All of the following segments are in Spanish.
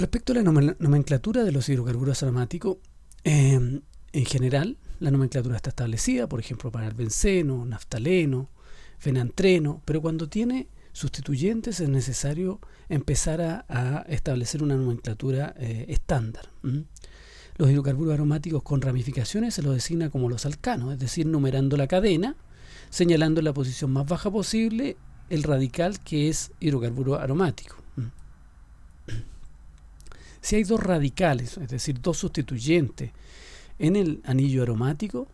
Respecto a la nomenclatura de los hidrocarburos aromáticos, en general, la nomenclatura está establecida, por ejemplo, para el benceno, naftaleno, fenantreno, pero cuando tiene sustituyentes es necesario empezar a establecer una nomenclatura estándar. Los hidrocarburos aromáticos con ramificaciones se los designa como los alcanos, es decir, numerando la cadena, señalando en la posición más baja posible el radical que es hidrocarburo aromático. Si hay dos radicales, es decir, dos sustituyentes en el anillo aromático,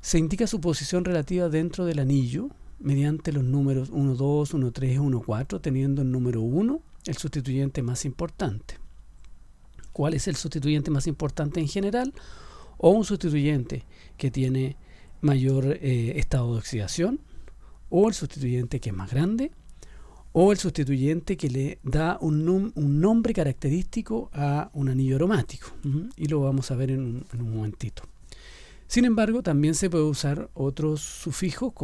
se indica su posición relativa dentro del anillo mediante los números 1, 2, 1, 3, 1, 4, teniendo el número 1 el sustituyente más importante. ¿Cuál es el sustituyente más importante en general? O un sustituyente que tiene mayor estado de oxidación, o el sustituyente que es más grande, o el sustituyente que le da un nombre característico a un anillo aromático. Y lo vamos a ver en un momentito. Sin embargo, también se puede usar otros sufijos,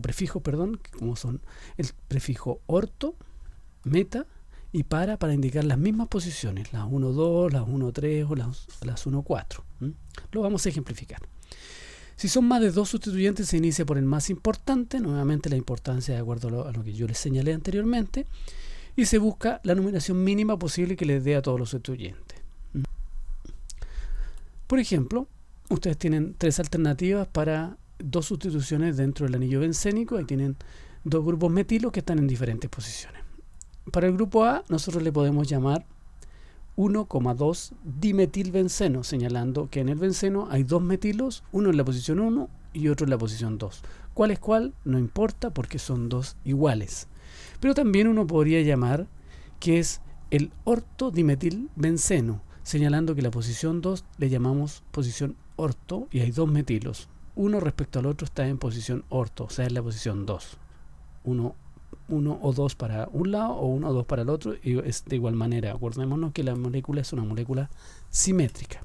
prefijos, como son el prefijo orto, meta y para indicar las mismas posiciones, las 1, 2, las 1, 3 o las 1, 4. Lo vamos a ejemplificar. Si son más de dos sustituyentes, se inicia por el más importante, nuevamente la importancia de acuerdo a lo que yo les señalé anteriormente, y se busca la numeración mínima posible que les dé a todos los sustituyentes. Por ejemplo, ustedes tienen tres alternativas para dos sustituciones dentro del anillo bencénico. Ahí tienen dos grupos metilos que están en diferentes posiciones. Para el grupo A, nosotros le podemos llamar 1,2 dimetilbenceno, señalando que en el benceno hay dos metilos, uno en la posición 1 y otro en la posición 2. ¿Cuál es cuál? No importa porque son dos iguales. Pero también uno podría llamar que es el ortodimetilbenceno, señalando que la posición 2 le llamamos posición orto y hay dos metilos. Uno respecto al otro está en posición orto, o sea, en la posición 2. Uno o dos para un lado o uno o dos para el otro, y es de igual manera. Acordémonos que la molécula es una molécula simétrica.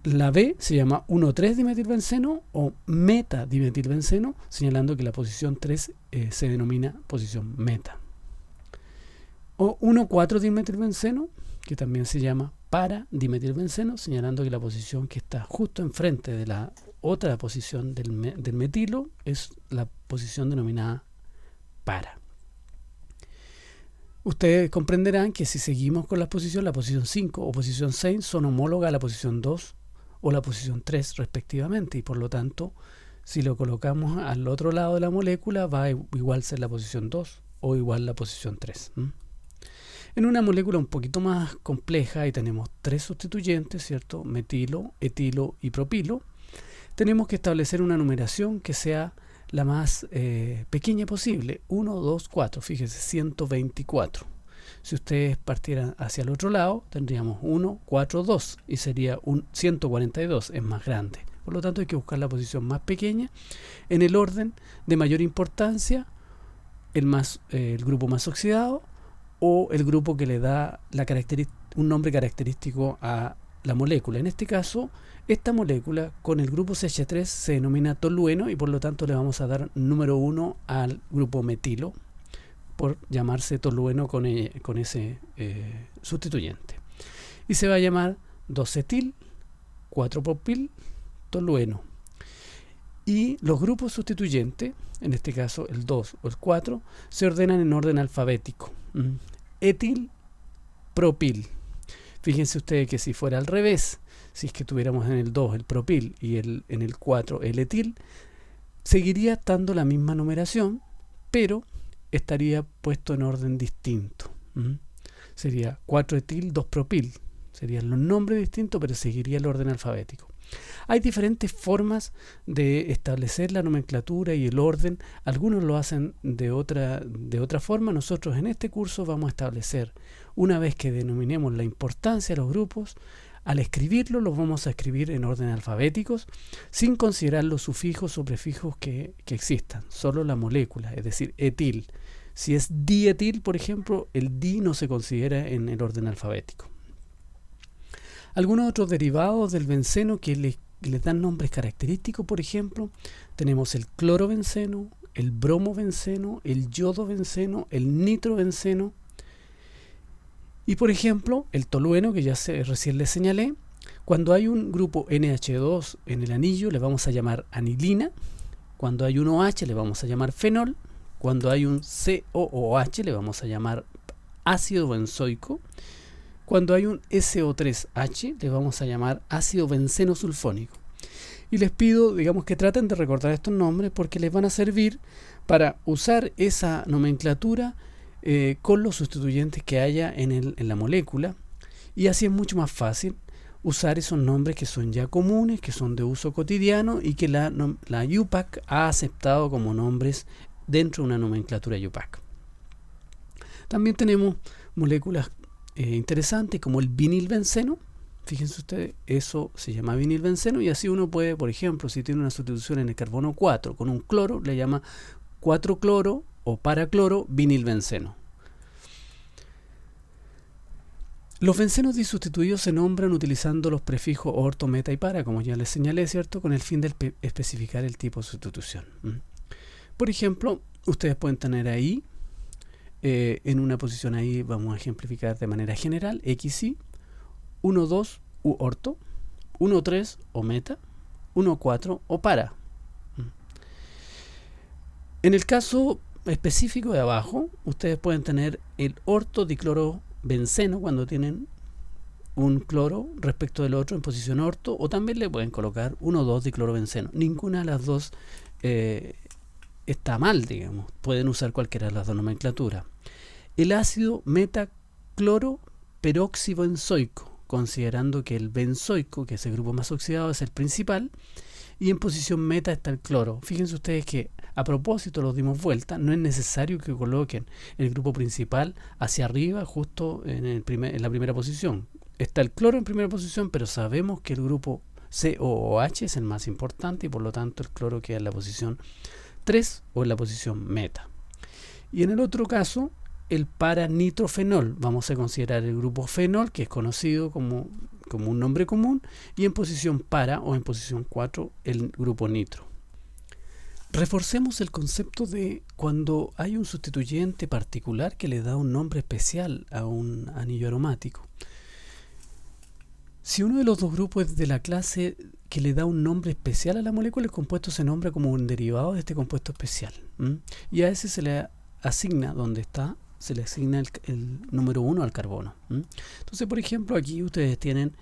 La B se llama 1,3 dimetilbenceno o metadimetilbenceno, señalando que la posición 3 se denomina posición meta. O 1,4 dimetilbenceno, que también se llama paradimetilbenceno, señalando que la posición que está justo enfrente de la otra posición del metilo es la posición denominada para. Ustedes comprenderán que si seguimos con la posición 5 o posición 6 son homólogas a la posición 2 o la posición 3 respectivamente, y por lo tanto, si lo colocamos al otro lado de la molécula, va a igual ser la posición 2 o igual la posición 3. En una molécula un poquito más compleja, ahí tenemos tres sustituyentes, ¿cierto? Metilo, etilo y propilo. Tenemos que establecer una numeración que sea la más pequeña posible. 1, 2, 4, fíjese, 124. Si ustedes partieran hacia el otro lado, tendríamos 1, 4, 2 y sería un 142, es más grande. Por lo tanto, hay que buscar la posición más pequeña en el orden de mayor importancia, el grupo más oxidado o el grupo que le da un nombre característico a la molécula. En este caso, esta molécula con el grupo CH3 se denomina tolueno y por lo tanto le vamos a dar número 1 al grupo metilo por llamarse tolueno con ese sustituyente. Y se va a llamar 2-etil, 4-propil, tolueno. Y los grupos sustituyentes, en este caso el 2 o el 4, se ordenan en orden alfabético. Etil, propil. Fíjense ustedes que si fuera al revés, si es que tuviéramos en el 2 el propil y en el 4 el etil, seguiría estando la misma numeración, pero estaría puesto en orden distinto. Sería 4-etil, 2-propil. Serían los nombres distintos, pero seguiría el orden alfabético. Hay diferentes formas de establecer la nomenclatura y el orden. Algunos lo hacen de otra forma. Nosotros en este curso vamos a establecer, una vez que denominemos la importancia de los grupos, al escribirlo los vamos a escribir en orden alfabéticos, sin considerar los sufijos o prefijos que existan, solo la molécula, es decir, etil. Si es dietil, por ejemplo, el di no se considera en el orden alfabético. Algunos otros derivados del benceno que les dan nombres característicos, por ejemplo, tenemos el clorobenceno, el bromobenceno, el yodobenceno, el nitrobenceno Y por ejemplo, el tolueno, que ya recién les señalé, cuando hay un grupo NH2 en el anillo le vamos a llamar anilina, cuando hay un OH le vamos a llamar fenol, cuando hay un COOH le vamos a llamar ácido benzoico, cuando hay un SO3H le vamos a llamar ácido benceno sulfónico. Y les pido, digamos, que traten de recordar estos nombres porque les van a servir para usar esa nomenclatura con los sustituyentes que haya en la molécula, y así es mucho más fácil usar esos nombres que son ya comunes, que son de uso cotidiano y que la IUPAC ha aceptado como nombres dentro de una nomenclatura IUPAC. También tenemos moléculas interesantes como el vinilbenceno. Fíjense ustedes, eso se llama vinilbenceno, y así uno puede, por ejemplo, si tiene una sustitución en el carbono 4 con un cloro, le llama 4-cloro o paracloro vinilbenceno. Los bencenos disustituidos se nombran utilizando los prefijos orto, meta y para, como ya les señalé, ¿cierto?, con el fin de especificar el tipo de sustitución. Por ejemplo, ustedes pueden tener ahí, en una posición ahí vamos a ejemplificar de manera general, XY, 1,2 u orto, 1,3 o meta, 1,4 o para. En el caso específico de abajo, ustedes pueden tener el ortodiclorobenceno cuando tienen un cloro respecto del otro en posición orto, o también le pueden colocar 1,2 diclorobenceno. Ninguna de las dos está mal, digamos. Pueden usar cualquiera de las dos nomenclaturas. El ácido metacloroperoxibenzoico, considerando que el benzoico, que es el grupo más oxidado, es el principal, y en posición meta está el cloro. Fíjense ustedes que a propósito los dimos vuelta, no es necesario que coloquen el grupo principal hacia arriba, justo en la primera posición. Está el cloro en primera posición, pero sabemos que el grupo COOH es el más importante y por lo tanto el cloro queda en la posición 3 o en la posición meta. Y en el otro caso, el paranitrofenol, vamos a considerar el grupo fenol, que es conocido como un nombre común, y en posición para o en posición 4 el grupo nitro. Reforcemos el concepto de cuando hay un sustituyente particular que le da un nombre especial a un anillo aromático. Si uno de los dos grupos es de la clase que le da un nombre especial a la molécula, el compuesto se nombra como un derivado de este compuesto especial. Y a ese se le asigna, donde está, se le asigna el número 1 al carbono. Entonces, por ejemplo, aquí ustedes tienen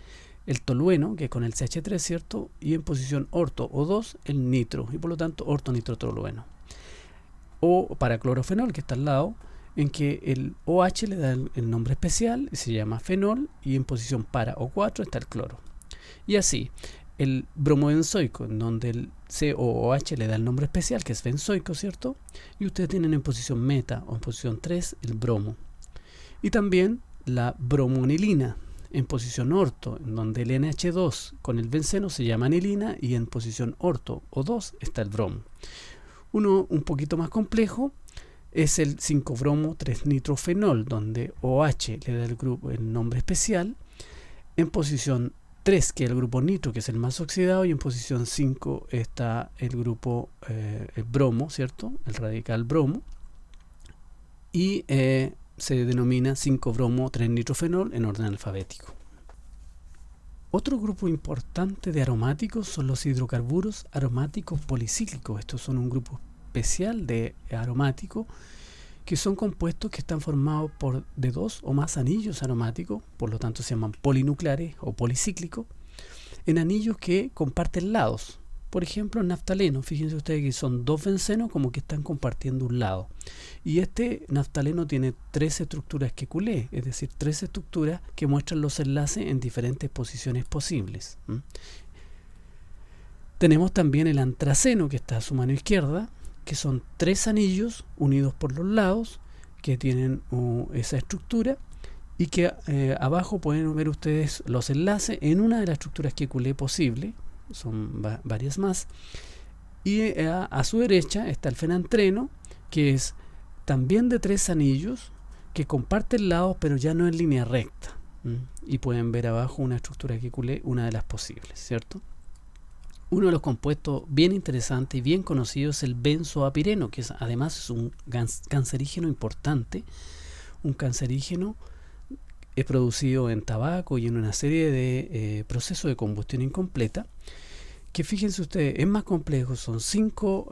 el tolueno, que es con el CH3, ¿cierto? Y en posición orto o 2, el nitro, y por lo tanto ortonitrotolueno. O para clorofenol, que está al lado, en que el OH le da el nombre especial, y se llama fenol, y en posición para o 4 está el cloro. Y así, el bromobenzoico, en donde el COOH le da el nombre especial, que es benzoico, ¿cierto? Y ustedes tienen en posición meta o en posición 3 el bromo. Y también la bromonilina, en posición orto, en donde el NH2 con el benceno se llama anilina, y en posición orto o 2 está el bromo. Uno un poquito más complejo es el 5-bromo-3-nitrofenol, donde OH le da el nombre especial, en posición 3, que es el grupo nitro, que es el más oxidado, y en posición 5 está el grupo el bromo, ¿cierto? El radical bromo, y se denomina 5-bromo-3-nitrofenol en orden alfabético. Otro grupo importante de aromáticos son los hidrocarburos aromáticos policíclicos. Estos son un grupo especial de aromáticos que son compuestos que están formados de 2 o más anillos aromáticos, por lo tanto se llaman polinucleares o policíclicos, en anillos que comparten lados. Por ejemplo, el naftaleno, fíjense ustedes que son 2 bencenos como que están compartiendo un lado. Y este naftaleno tiene 3 estructuras QQ, es decir, 3 estructuras que muestran los enlaces en diferentes posiciones posibles. Tenemos también el antraceno, que está a su mano izquierda, que son 3 anillos unidos por los lados que tienen esa estructura, y que abajo pueden ver ustedes los enlaces en una de las estructuras QQ posible. Son varias más, y a su derecha está el fenantreno, que es también de 3 anillos que comparten lados pero ya no en línea recta, y pueden ver abajo una estructura QQ, una de las posibles, ¿cierto? Uno de los compuestos bien interesantes y bien conocidos es el benzoapireno, que además es un cancerígeno importante, un cancerígeno es producido en tabaco y en una serie de procesos de combustión incompleta, que fíjense ustedes, es más complejo, son 5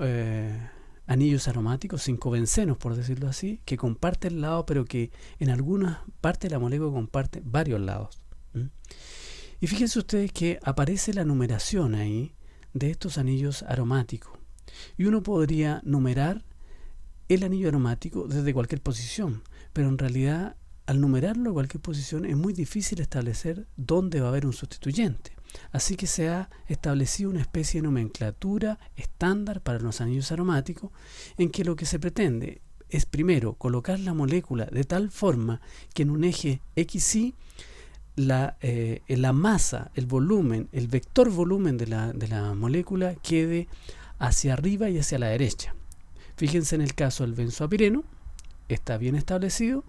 anillos aromáticos, 5 bencenos por decirlo así, que comparten lados, pero que en algunas partes de la molécula comparte varios lados. Y fíjense ustedes que aparece la numeración ahí de estos anillos aromáticos, y uno podría numerar el anillo aromático desde cualquier posición, pero en realidad al numerarlo a cualquier posición es muy difícil establecer dónde va a haber un sustituyente. Así que se ha establecido una especie de nomenclatura estándar para los anillos aromáticos, en que lo que se pretende es primero colocar la molécula de tal forma que en un eje XY la masa, el volumen, el vector volumen de la molécula quede hacia arriba y hacia la derecha. Fíjense en el caso del benzoapireno, está bien establecido,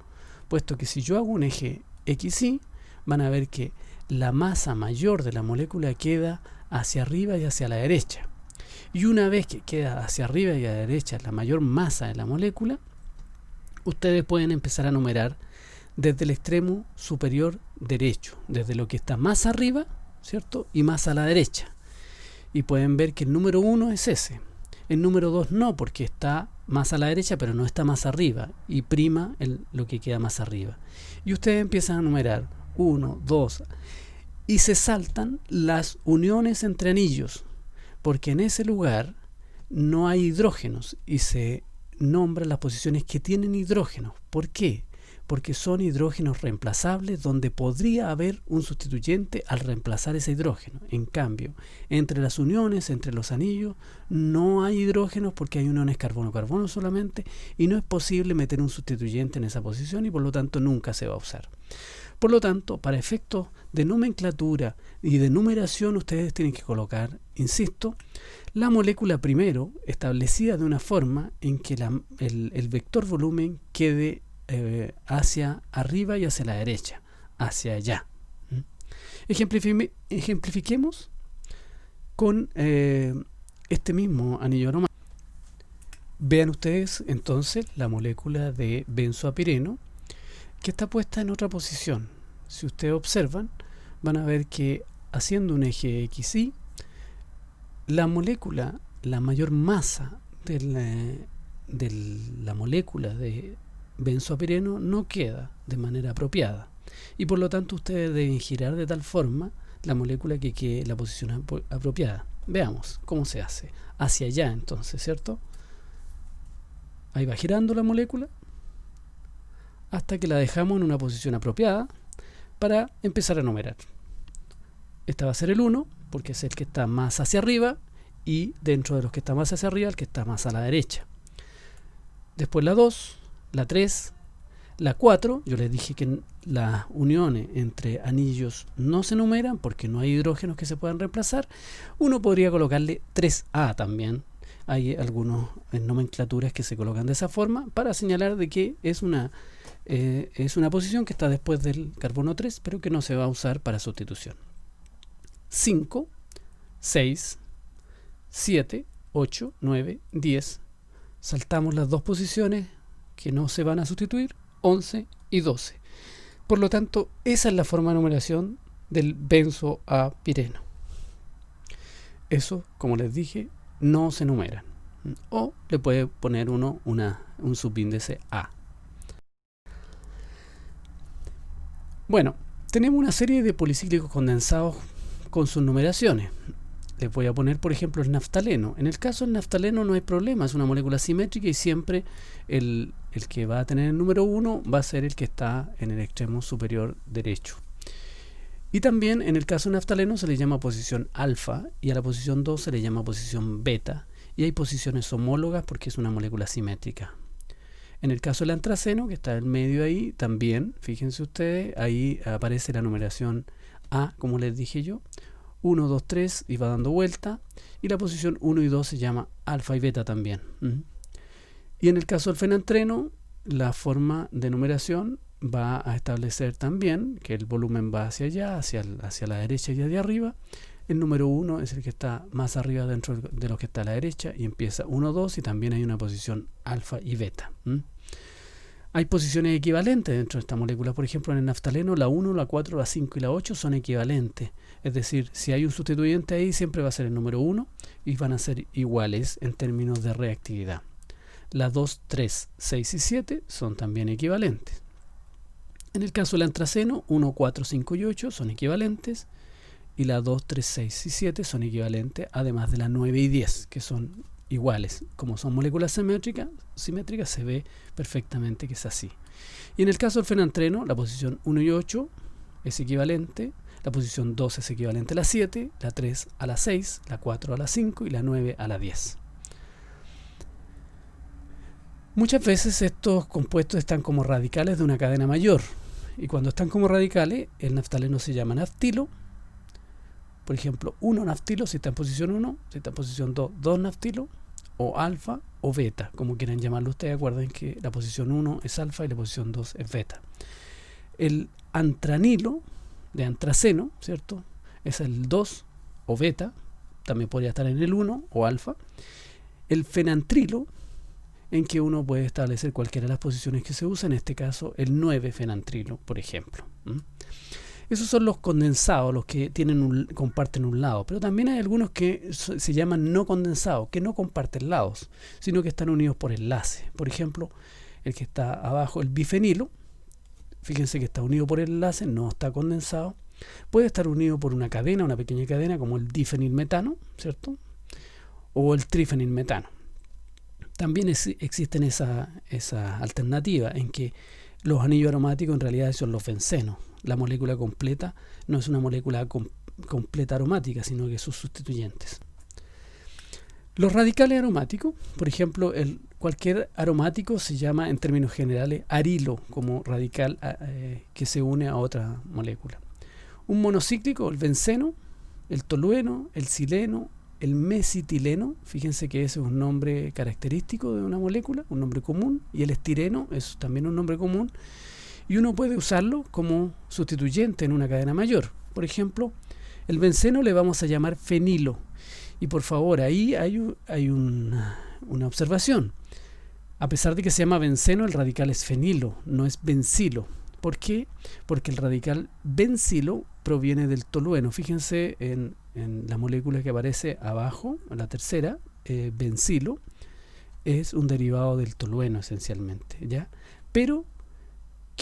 puesto que si yo hago un eje XY, van a ver que la masa mayor de la molécula queda hacia arriba y hacia la derecha. Y una vez que queda hacia arriba y a la derecha la mayor masa de la molécula, ustedes pueden empezar a numerar desde el extremo superior derecho, desde lo que está más arriba, ¿cierto? Y más a la derecha. Y pueden ver que el número 1 es ese. El número 2 no, porque está más a la derecha, pero no está más arriba. Y prima lo que queda más arriba. Y ustedes empiezan a numerar 1, 2, y se saltan las uniones entre anillos, porque en ese lugar no hay hidrógenos y se nombran las posiciones que tienen hidrógenos. ¿Por qué? Porque son hidrógenos reemplazables donde podría haber un sustituyente al reemplazar ese hidrógeno. En cambio, entre las uniones, entre los anillos, no hay hidrógenos porque hay uniones carbono-carbono solamente, y no es posible meter un sustituyente en esa posición y por lo tanto nunca se va a usar. Por lo tanto, para efectos de nomenclatura y de numeración, ustedes tienen que colocar, insisto, la molécula primero establecida de una forma en que el vector volumen quede hacia arriba y hacia la derecha, hacia allá. Ejemplifiquemos con este mismo anillo aromático. Vean ustedes entonces la molécula de benzoapireno, que está puesta en otra posición. Si ustedes observan, van a ver que haciendo un eje XY, la molécula, la mayor masa de la molécula de benzoapireno no queda de manera apropiada, y por lo tanto ustedes deben girar de tal forma la molécula que quede en la posición apropiada. Veamos cómo se hace. Hacia allá entonces, ¿cierto? Ahí va girando la molécula hasta que la dejamos en una posición apropiada para empezar a numerar. Este va a ser el 1, porque es el que está más hacia arriba, y dentro de los que está más hacia arriba, el que está más a la derecha. Después la 2, la 3, la 4, yo les dije que las uniones entre anillos no se numeran porque no hay hidrógenos que se puedan reemplazar. Uno podría colocarle 3A también. Hay algunas nomenclaturas que se colocan de esa forma para señalar de que es una posición que está después del carbono 3, pero que no se va a usar para sustitución. 5, 6, 7, 8, 9, 10. Saltamos las dos posiciones que no se van a sustituir, 11 y 12. Por lo tanto, esa es la forma de numeración del benzoapireno. Eso, como les dije, no se numera. O le puede poner uno un subíndice A. Bueno, tenemos una serie de policíclicos condensados con sus numeraciones. Les voy a poner, por ejemplo, el naftaleno. En el caso del naftaleno no hay problema, es una molécula simétrica y siempre el que va a tener el número 1 va a ser el que está en el extremo superior derecho. Y también en el caso del naftaleno se le llama posición alfa y a la posición 2 se le llama posición beta. Y hay posiciones homólogas porque es una molécula simétrica. En el caso del antraceno, que está en medio ahí, también, fíjense ustedes, ahí aparece la numeración A, como les dije yo, 1, 2, 3 y va dando vuelta, y la posición 1 y 2 se llama alfa y beta también. Y en el caso del fenantreno, la forma de numeración va a establecer también que el volumen va hacia allá, hacia la derecha y hacia arriba. El número 1 es el que está más arriba dentro de lo que está a la derecha y empieza 1, 2 y también hay una posición alfa y beta. Hay posiciones equivalentes dentro de esta molécula. Por ejemplo, en el naftaleno la 1, la 4, la 5 y la 8 son equivalentes. Es decir, si hay un sustituyente ahí, siempre va a ser el número 1 y van a ser iguales en términos de reactividad. Las 2, 3, 6 y 7 son también equivalentes. En el caso del antraceno, 1, 4, 5 y 8 son equivalentes. Y las 2, 3, 6 y 7 son equivalentes, además de las 9 y 10, que son iguales. Como son moléculas simétricas, se ve perfectamente que es así. Y en el caso del fenantreno, la posición 1 y 8 es equivalente, la posición 2 es equivalente a la 7, la 3 a la 6, la 4 a la 5 y la 9 a la 10. Muchas veces estos compuestos están como radicales de una cadena mayor. Y cuando están como radicales, el naftaleno se llama naftilo. Por ejemplo, 1 naftilo si está en posición 1, si está en posición 2, 2 naftilo, o alfa o beta, como quieran llamarlo ustedes. Acuerden que la posición 1 es alfa y la posición 2 es beta. El antranilo de antraceno, ¿cierto? Es el 2 o beta, también podría estar en el 1 o alfa. El fenantrilo, en que uno puede establecer cualquiera de las posiciones que se usan, en este caso el 9 fenantrilo, por ejemplo. Esos son los condensados, los que comparten un lado, pero también hay algunos que se llaman no condensados, que no comparten lados, sino que están unidos por enlace. Por ejemplo, el que está abajo, el bifenilo, fíjense que está unido por el enlace, no está condensado. Puede estar unido por una cadena, una pequeña cadena, como el difenilmetano, ¿cierto? O el trifenilmetano. También existen esa alternativa en que los anillos aromáticos en realidad son los bencenos. La molécula completa no es una molécula completa aromática, sino que sus sustituyentes. Los radicales aromáticos, por ejemplo, cualquier aromático se llama en términos generales arilo, como radical que se une a otra molécula. Un monocíclico, el benceno, el tolueno, el sileno, el mesitileno, fíjense que ese es un nombre característico de una molécula, un nombre común, y el estireno es también un nombre común, y uno puede usarlo como sustituyente en una cadena mayor. Por ejemplo, el benceno le vamos a llamar fenilo, y por favor, ahí hay una observación. A pesar de que se llama benceno, el radical es fenilo, no es bencilo. ¿Por qué? Porque el radical bencilo proviene del tolueno. Fíjense en la molécula que aparece abajo, la tercera, bencilo, es un derivado del tolueno esencialmente, ¿ya? Pero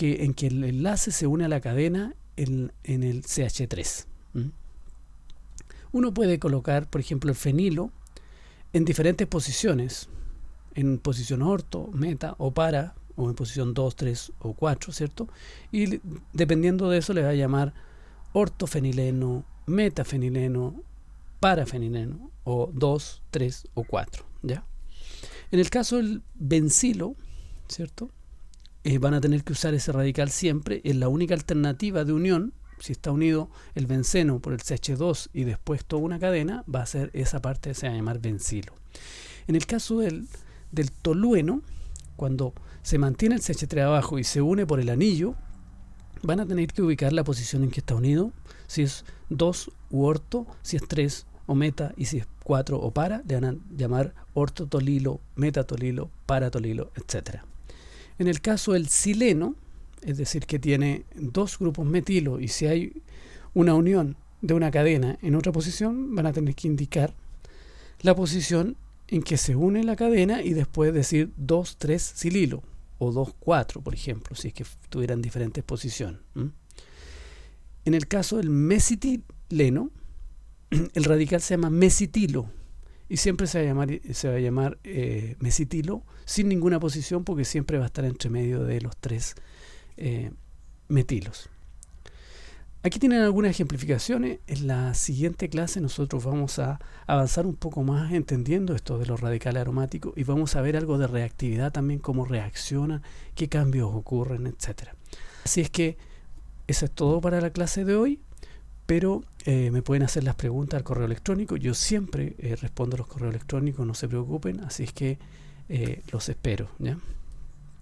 en que el enlace se une a la cadena en el CH3. Uno puede colocar, por ejemplo, el fenilo en diferentes posiciones, en posición orto, meta o para, o en posición 2, 3 o 4, ¿cierto? Y dependiendo de eso le va a llamar ortofenileno, metafenileno, parafenileno, o 2, 3 o 4, ¿ya? En el caso del bencilo, ¿cierto? Van a tener que usar ese radical siempre. Es la única alternativa de unión. Si está unido el benceno por el CH2 y después toda una cadena, va a ser esa parte, se va a llamar bencilo. En el caso del tolueno, cuando se mantiene el CH3 abajo y se une por el anillo, van a tener que ubicar la posición en que está unido, si es 2 u orto, si es 3 o meta, y si es 4 o para, le van a llamar ortotolilo, metatolilo, paratolilo, etc. En el caso del sileno, es decir, que tiene dos grupos metilo, y si hay una unión de una cadena en otra posición, van a tener que indicar la posición en que se une la cadena y después decir 2, 3 sililo o 2, 4, por ejemplo, si es que tuvieran diferentes posiciones. En el caso del mesitileno, el radical se llama mesitilo y siempre se va a llamar mesitilo sin ninguna posición, porque siempre va a estar entre medio de los tres metilos. Aquí tienen algunas ejemplificaciones. En la siguiente clase nosotros vamos a avanzar un poco más entendiendo esto de los radicales aromáticos y vamos a ver algo de reactividad también, cómo reaccionan, qué cambios ocurren, etc. Así es que eso es todo para la clase de hoy, pero me pueden hacer las preguntas al correo electrónico. Yo siempre respondo a los correos electrónicos, no se preocupen, así es que los espero, ¿ya?